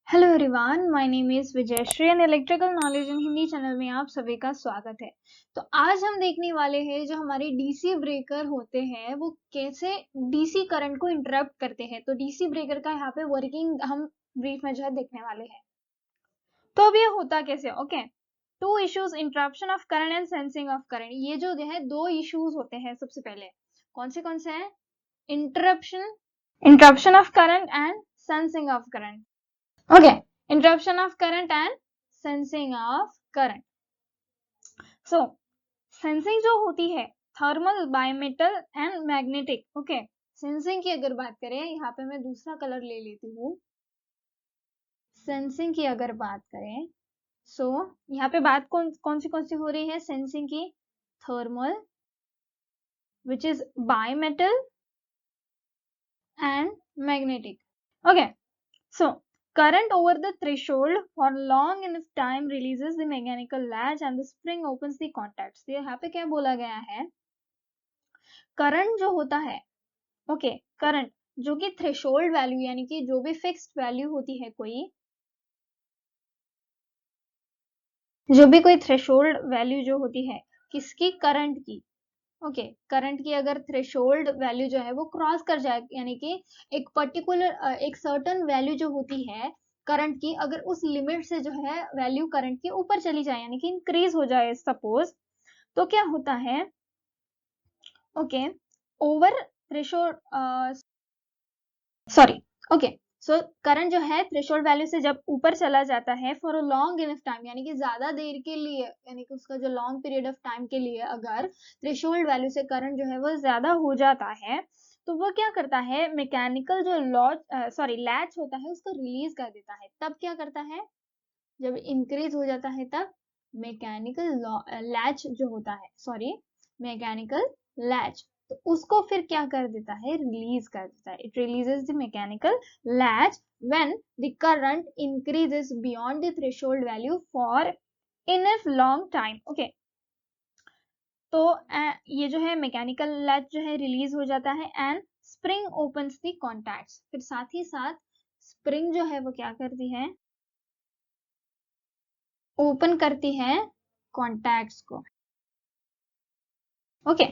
Hello everyone, my name is Vijayshree and electrical knowledge in Hindi channel में आप सभी का स्वागत है। तो आज हम देखने वाले हैं जो हमारे डीसी ब्रेकर होते हैं वो कैसे डीसी करंट को इंटरप्ट करते हैं। तो डीसी ब्रेकर का यहाँ पे वर्किंग हम ब्रीफ में जो है देखने वाले हैं। तो अब ये होता कैसे, okay. Two issues, interruption of current and sensing of current. ये जो है दो इश्यूज होते हैं। सबसे पहले कौन से हैं? Interruption of current and sensing of current. Okay, interruption of current and sensing of current. So, sensing जो होती है thermal, bimetal and magnetic. Okay, sensing की अगर बात करें, यहाँ पे मैं दूसरा कलर ले लेती हूँ। sensing की अगर बात करें, so यहाँ पे बात कौन सी हो रही है sensing की? thermal, which is bimetal and magnetic. Okay, so current over the threshold for long enough time releases the mechanical latch and the spring opens the contacts. तो यहाँ पे क्या बोला गया है? करंट जो होता है, ओके, करंट जो कि थ्रेशोल्ड वैल्यू यानी कि जो भी फिक्स्ड वैल्यू होती है कोई थ्रेशोल्ड वैल्यू जो होती है किसकी? करंट की। ओके, करंट की अगर थ्रेशोल्ड वैल्यू जो है वो क्रॉस कर जाए यानी कि एक पर्टिकुलर एक सर्टेन वैल्यू जो होती है करंट की, अगर उस लिमिट से जो है वैल्यू करंट के ऊपर चली जाए यानी कि इंक्रीज हो जाए सपोज, तो क्या होता है? Okay, over threshold, sorry, okay, so current जो है थ्रेशोल्ड वैल्यू से जब ऊपर चला जाता है for a long enough time यानी कि ज्यादा देर के लिए, यानी कि उसका जो लॉन्ग पीरियड ऑफ टाइम के लिए अगर थ्रेशोल्ड वैल्यू से करंट जो है वो ज्यादा हो जाता है, तो वो क्या करता है? मैकेनिकल जो लैच होता है उसको रिलीज कर देता है। तब क्या करता है? जब इंक्रीज हो जाता है तब मैकेनिकल लैच जो होता है, मैकेनिकल लैच, तो उसको फिर क्या कर देता है? रिलीज कर देता है। It releases the mechanical latch when the current increases beyond the threshold value for enough long time. Okay, तो ये जो है मैकेनिकल लैच जो है रिलीज हो जाता है and spring opens the contacts. फिर साथ ही साथ स्प्रिंग जो है वो क्या करती है? ओपन करती है कॉन्टैक्ट्स को। ओके,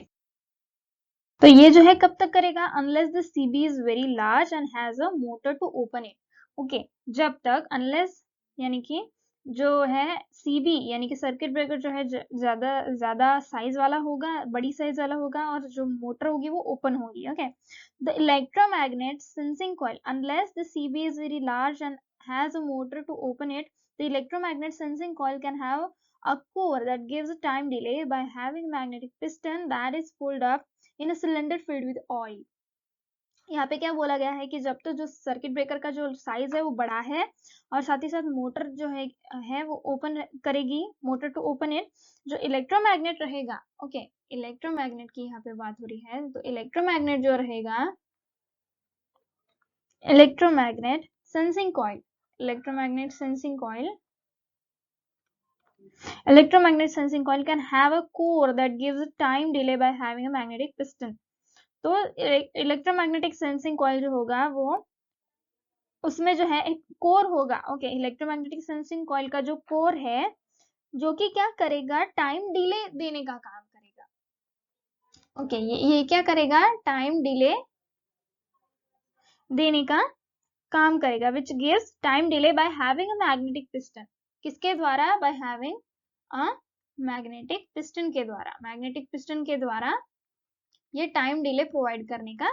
तो ये जो है कब तक करेगा? Unless the CB is very large and has a motor to open it. Okay, जब तक, अनलेस यानी कि जो है सीबी यानी कि सर्किट ब्रेकर जो है ज्यादा ज्यादा साइज वाला होगा, बड़ी साइज वाला होगा, और जो मोटर होगी वो ओपन होगी। Okay, the electromagnet sensing coil, unless the CB is very large and has a motor to open it, the electromagnet sensing coil can have a core that gives a time delay by having magnetic piston that is pulled up in a cylinder filled with oil. यहाँ पे क्या बोला गया है कि जब तो जो सर्किट ब्रेकर का जो साइज है वो बड़ा है और साथ ही साथ मोटर जो है वो ओपन करेगी, मोटर टू ओपन इट। जो इलेक्ट्रोमैग्नेट रहेगा, ओके, इलेक्ट्रोमैग्नेट की यहाँ पे बात हो रही है, तो इलेक्ट्रोमैग्नेट जो रहेगा, electromagnet sensing coil, electromagnet sensing coil, electromagnetic sensing coil can have a core that gives a time delay by having a magnetic piston. तो इलेक्ट्रोमैग्नेटिक सेंसिंग कॉइल जो होगा वो, उसमें जो है एक कोर होगा। ओके, इलेक्ट्रोमैग्नेटिक सेंसिंग कॉइल का जो कोर है जो कि क्या करेगा? टाइम डिले देने का काम करेगा। ओके, ये क्या करेगा? टाइम डिले देने का काम करेगा, which gives time delay by having a magnetic piston. किसके द्वारा? By having a magnetic piston के द्वारा। मैग्नेटिक पिस्टन के द्वारा ये टाइम डिले प्रोवाइड करने का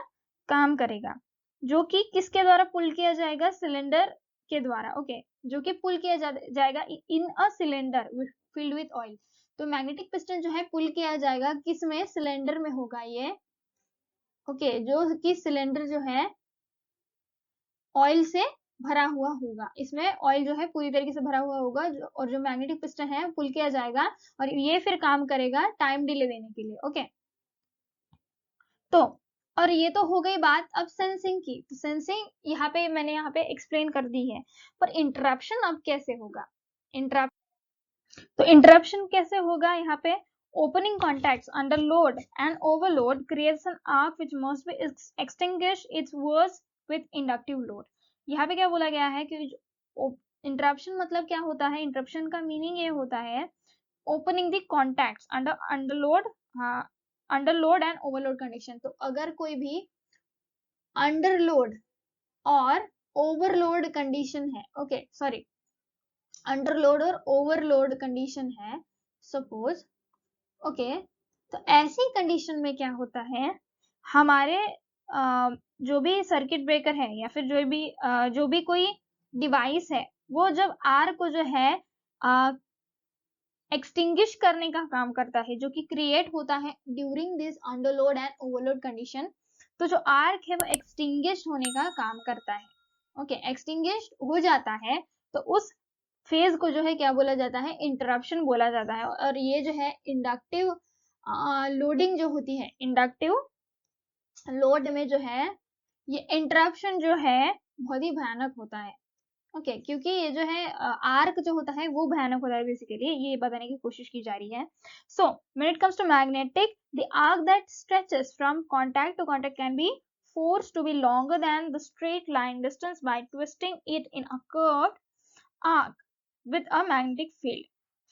काम करेगा, जो कि किसके द्वारा पुल किया जाएगा? सिलेंडर के द्वारा। ओके, जो कि पुल किया जाएगा in a cylinder filled with oil. तो मैग्नेटिक पिस्टन जो है पुल किया जाएगा किसमें? सिलेंडर में होगा ये। ओके, जो कि सिलेंडर जो है ऑयल से भरा हुआ होगा, इसमें ऑयल जो है पूरी तरीके से भरा हुआ होगा, और जो मैग्नेटिक पिस्टन है पुल किया जाएगा और ये फिर काम करेगा टाइम डिले देने के लिए। ओके, तो और ये तो हो गई बात अब सेंसिंग की। तो सेंसिंग मैंने यहाँ पे एक्सप्लेन कर दी है, पर इंटरप्शन अब कैसे होगा? तो इंटरप्शन कैसे होगा? यहाँ पे opening contacts under load and overload creates an arc which must be extinguished its worst with inductive load. यहाँ पे क्या बोला गया है कि इंटरप्शन मतलब क्या होता है, इंटरप्शन का मीनिंग ये होता है opening the contacts underload and overload condition. तो अगर कोई भी अंडरलोड और ओवरलोड कंडीशन है, ओके सॉरी, अंडरलोड और ओवरलोड कंडीशन है सपोज, ओके, तो ऐसी कंडीशन में क्या होता है, हमारे जो भी सर्किट ब्रेकर है या फिर जो भी कोई डिवाइस है, वो जब आर को जो है एक्सटिंग्विश करने का काम करता है, जो कि क्रिएट होता है during this underload and overload condition. तो जो आर्क है वो एक्सटिंग्विश होने का काम करता है, ओके, एक्सटिंग्विश हो जाता है, तो उस फेज को जो है क्या बोला जाता है, इंटरप्शन बोला जाता है। और ये जो है इंडक्टिव लोडिंग जो होती है, इंडक्टिव लोड में जो है ये इंटरप्शन जो है बहुत ही भयानक होता है, ओके, क्योंकि ये जो है आर्क जो होता है वो भयानक होता है, बेसिकली ये बताने की कोशिश की जा रही है। So when it comes to magnetic, the arc that stretches from contact to contact can be forced to be longer than the straight line distance by twisting it in a curved arc with a magnetic field.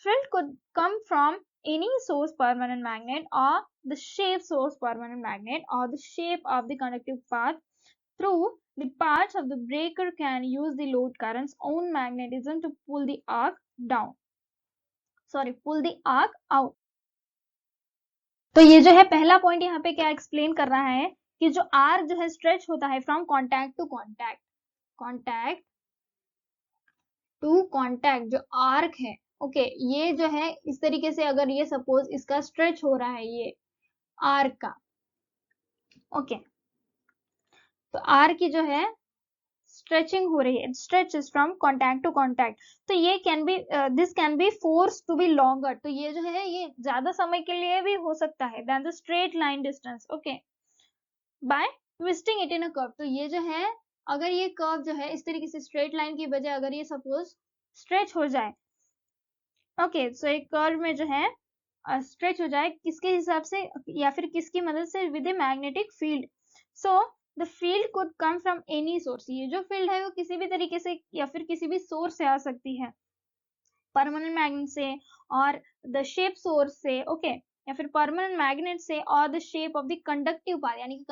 Field could come from any source permanent magnet, or the shape source permanent magnet, or the shape of the conductive path through the parts of the breaker can use the load current's own magnetism to pull the arc down, sorry, pull the arc out. तो ये जो है पहला point यहाँ पे क्या explain कर रहा है कि जो आर्क जो है स्ट्रेच होता है from contact to contact, contact to contact जो आर्क है, ओके, ये जो है इस तरीके से, अगर ये सपोज इसका स्ट्रेच हो रहा है ये आर्क का, ओके, तो आर्क की जो है स्ट्रेचिंग हो रही है, stretches from contact to contact, तो ये can be this can be force to be longer, तो ये जो है ये ज्यादा समय के लिए भी हो सकता है than the straight line distance, okay, by twisting it in a curve. तो ये जो है अगर ये कर्व जो है इस तरीके से स्ट्रेट लाइन की बजाय अगर ये सपोज स्ट्रेच हो जाए, ओके, सो एक कर्व में जो है स्ट्रेच हो जाए, किसके हिसाब से या फिर किसकी मदद से, with a magnetic field. So the field could come from any source, ये जो फील्ड है वो किसी भी तरीके से या फिर किसी भी सोर्स से आ सकती है, परमानेंट मैग्नेट से और द शेप सोर्स से, ओके, या फिर परमानेंट मैग्नेट से और the shape of the conductive path, यानी कि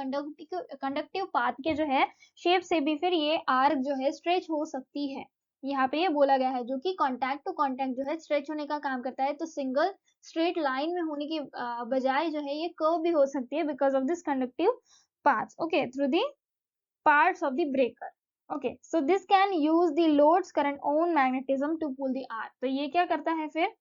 कंडक्टिव पाथ के जो है शेप से भी फिर ये आर्क जो है स्ट्रेच हो सकती है। यहाँ पे ये बोला गया है जो कि कॉन्टैक्ट टू कॉन्टैक्ट जो है स्ट्रेच होने का काम करता है, तो सिंगल स्ट्रेट लाइन में होने की बजाय जो है ये कर्व भी हो सकती है because of this conductive path, okay, through the parts of the breaker, okay, so this can use the load's current own magnetism to pull the arc. तो ये क्या करता है फिर,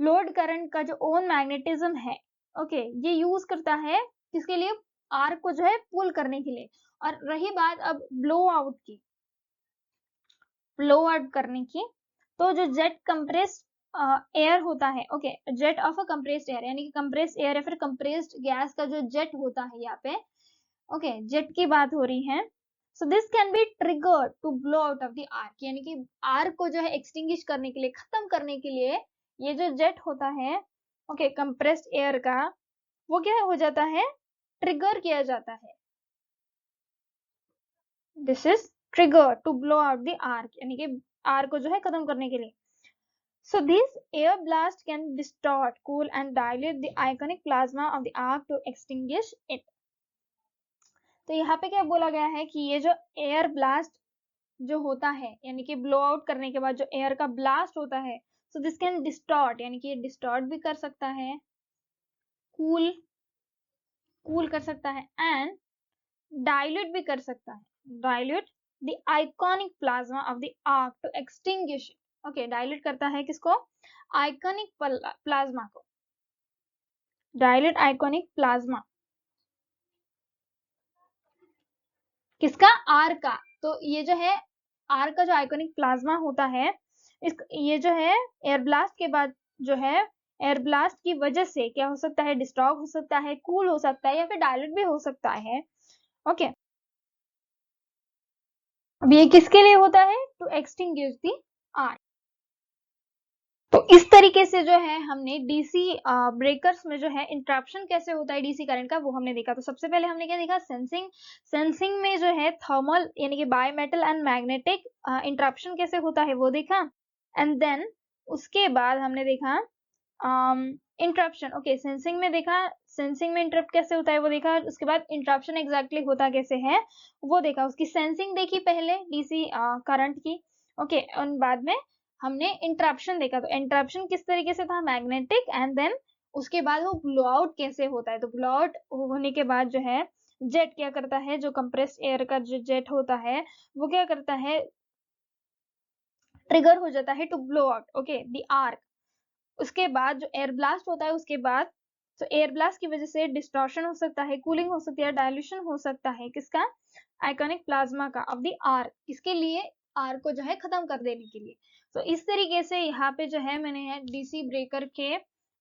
लोड करंट का जो ओन मैग्नेटिज्म है, ओके, ये यूज करता है किसके लिए, आर्क को जो है पुल करने के लिए। और रही बात अब ब्लो आउट की, ब्लो आउट करने की, तो जो जेट कंप्रेस्ड एयर होता है, okay, jet of a compressed air, यानी कि कंप्रेस्ड एयर या फिर कंप्रेस्ड गैस का जो जेट होता है यहाँ पे, ओके, जेट की बात हो रही है। So this can be trigger to blow out of the arc, यानी कि आर्क को जो है एक्सटिंग्विश करने के लिए, खत्म करने के लिए ये जो जेट होता है, ओके, कंप्रेस्ड एयर का, वो क्या हो जाता है, ट्रिगर किया जाता है। This is trigger to blow out the arc, यानी कि आर्क को जो है खत्म करने के लिए। So this air blast can distort, cool and dilate the ionic plasma of the arc to extinguish it. तो यहाँ पे क्या बोला गया है कि ये जो एयर ब्लास्ट जो होता है, यानी कि ब्लो आउट करने के बाद जो एयर का ब्लास्ट होता है, सो दिस कैन डिस्टॉर्ट, यानी कि ये डिस्टॉर्ट भी कर सकता है, कूल कूल कर सकता है, एंड डाइल्यूट भी कर सकता है, dilute the iconic plasma of the arc to extinguish, okay, dilute करता है किसको, आइकॉनिक प्लाज्मा को, डाइल्यूट आइकॉनिक प्लाज्मा किसका, आर का। तो ये जो है आर का जो आइकॉनिक प्लाज्मा होता है, ये जो है एयर ब्लास्ट के बाद जो है एयर ब्लास्ट की वजह से क्या हो सकता है, डिस्टॉर्ब हो सकता है, कूल हो सकता है या फिर डायलेट भी हो सकता है, ओके। अब ये किसके लिए होता है, टू एक्सटिंग्विश द आर्क। तो इस तरीके से जो है हमने डीसी ब्रेकर्स में जो है इंटरप्शन कैसे होता है डीसी करंट का वो हमने देखा। तो सबसे पहले हमने क्या देखा, सेंसिंग में जो है थर्मल यानी कि बायोमेटल एंड मैग्नेटिक इंटरप्शन कैसे होता है वो देखा। एंड देन उसके बाद हमने देखा इंटरप्शन। ओके, सेंसिंग में देखा, सेंसिंग में इंटरप्ट कैसे होता है वो देखा। उसके बाद इंटरप्शन एग्जैक्टली होता कैसे है वो देखा। उसकी सेंसिंग देखी पहले डीसी करंट की। ओके, और बाद में हमने इंटरप्शन देखा। तो इंटरप्शन किस तरीके से था, मैग्नेटिक। एंड देन उसके बाद वो ब्लो आउट कैसे होता है। तो ब्लो आउट होने के बाद जो है जेट क्या करता है, जो कंप्रेस्ड एयर का जो जेट होता है वो क्या करता है, ट्रिगर हो जाता है to blow out okay the arc. उसके बाद जो एयर ब्लास्ट होता है उसके बाद, तो एयर ब्लास्ट की वजह से डिस्टॉर्शन हो सकता है, कूलिंग हो सकती है, डायल्यूशन हो सकता है किसका, आइकॉनिक प्लाज्मा का ऑफ द आर्क। किसके लिए, आर्क को जो है खत्म कर देने के लिए। तो इस तरीके से यहाँ पे जो है मैंने डीसी ब्रेकर के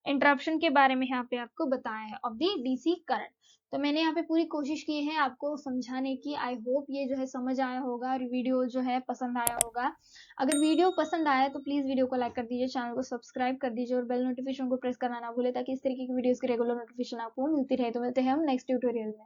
इंटरप्शन के बारे में यहाँ पे आपको बताया है ऑफ द डीसी करंट। तो मैंने यहाँ पे पूरी कोशिश की है आपको समझाने की। आई होप ये जो है समझ आया होगा और वीडियो जो है पसंद आया होगा। अगर वीडियो पसंद आया तो प्लीज वीडियो को लाइक कर दीजिए, चैनल को सब्सक्राइब कर दीजिए और बेल नोटिफिकेशन को प्रेस करना ना भूले ताकि इस तरीके की वीडियोस की रेगुलर नोटिफिकेशन आपको मिलती रहे। तो मिलते हैं हम नेक्स्ट ट्यूटोरियल में।